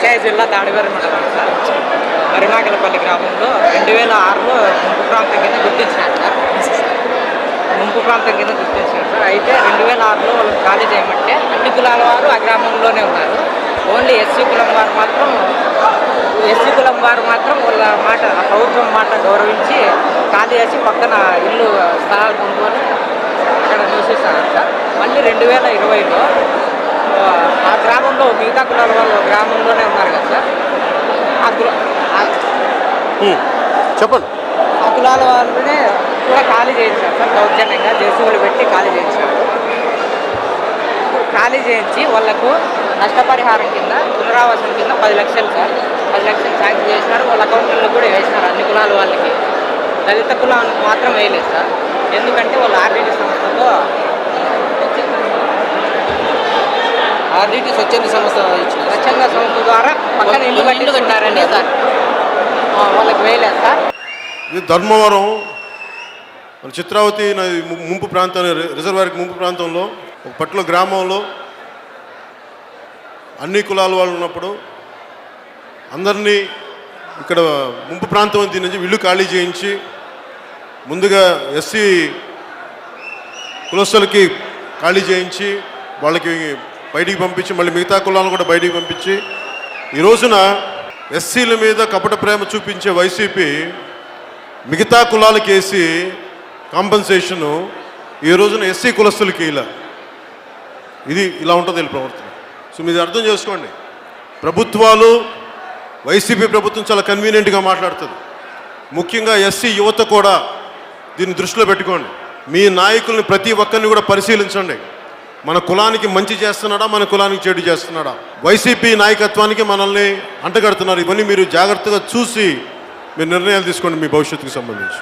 కృష్ణా జిల్లా తాడివేరు మండలం సార్. మరినాగలపల్లి గ్రామంలో 2006లో ముంపు ప్రాంతం కింద గుర్తించినారు సార్. ముంపు ప్రాంతం కింద గుర్తించారు సార్. అయితే 2006లో వాళ్ళకి ఖాళీ చేయమంటే అన్ని కులాల వారు ఆ గ్రామంలోనే ఉన్నారు. ఓన్లీ ఎస్సీ కులం వారు మాత్రం వాళ్ళ మాట, ఆ ప్రభుత్వం మాట గౌరవించి ఖాళీ చేసి పక్కన ఇల్లు స్థలాలు కొనుక్కొని అక్కడ నివసిస్తారు సార్. మళ్ళీ 2020లో ఆ గ్రామంలో మిగతా కులాల వాళ్ళు గ్రామంలోనే ఉన్నారు కదా సార్. చెప్పండి. ఆ కులాల వాళ్ళనే కూడా ఖాళీ చేయించారు సార్. దౌర్జన్యంగా జేసీబీలు పెట్టి ఖాళీ చేయించారు. ఖాళీ చేయించి వాళ్లకు నష్టపరిహారం కింద పునరావాసం కింద 10 లక్షలు సార్, 10 లక్షలు శాంక్షన్ చేసినారు. వాళ్ళ అకౌంట్లో కూడా వేసినారు అన్ని కులాల వాళ్ళకి. దళిత కులానికి మాత్రం వేయలేదు సార్. ఎందుకంటే వాళ్ళు ఆర్డీటీ సంస్థతో స్వచ్ఛంద సంస్థ స్వచ్ఛంద సంస్థ ద్వారా పక్కన ఇల్లు కట్టించుకుంటారండి సార్. వాళ్ళకి వేయలేదు సార్. ఇది ధర్మవరం చిత్రావతి ముంపు ప్రాంతం, రిజర్వాయర్కి ముంపు ప్రాంతంలో ఒక పట్ల గ్రామంలో అన్ని కులాల వాళ్ళు ఉన్నప్పుడు అందరినీ ఇక్కడ ముంపు ప్రాంతం దీని నుంచి ఇల్లు ఖాళీ చేయించి ముందుగా ఎస్సీ కులస్తులకి ఖాళీ చేయించి వాళ్ళకి బయటికి పంపించి మళ్ళీ మిగతా కులాలను కూడా బయటికి పంపించి ఈ రోజున ఎస్సీల మీద కపట ప్రేమ చూపించే వైసీపీ మిగతా కులాలకి వేసి కాంపన్సేషను ఈ రోజున ఎస్సీ కులస్తులకి ఇలా ఉంటుంది ప్రవర్తన. సో మీరు అర్థం చేసుకోండి, ప్రభుత్వాలు వైసీపీ ప్రభుత్వం చాలా కన్వీనియంట్గా మాట్లాడుతుంది. ముఖ్యంగా ఎస్సీ యువత కూడా దీన్ని దృష్టిలో పెట్టుకోండి. మీ నాయకుల్ని ప్రతి ఒక్కరిని కూడా పరిశీలించండి. మన కులానికి మంచి చేస్తున్నాడా, మన కులానికి చెడు చేస్తున్నాడా? వైసీపీ నాయకత్వానికి మనల్ని అంటగడుతున్నారు. ఇవన్నీ మీరు జాగ్రత్తగా చూసి మీరు నిర్ణయాలు తీసుకోండి మీ భవిష్యత్తుకు సంబంధించి.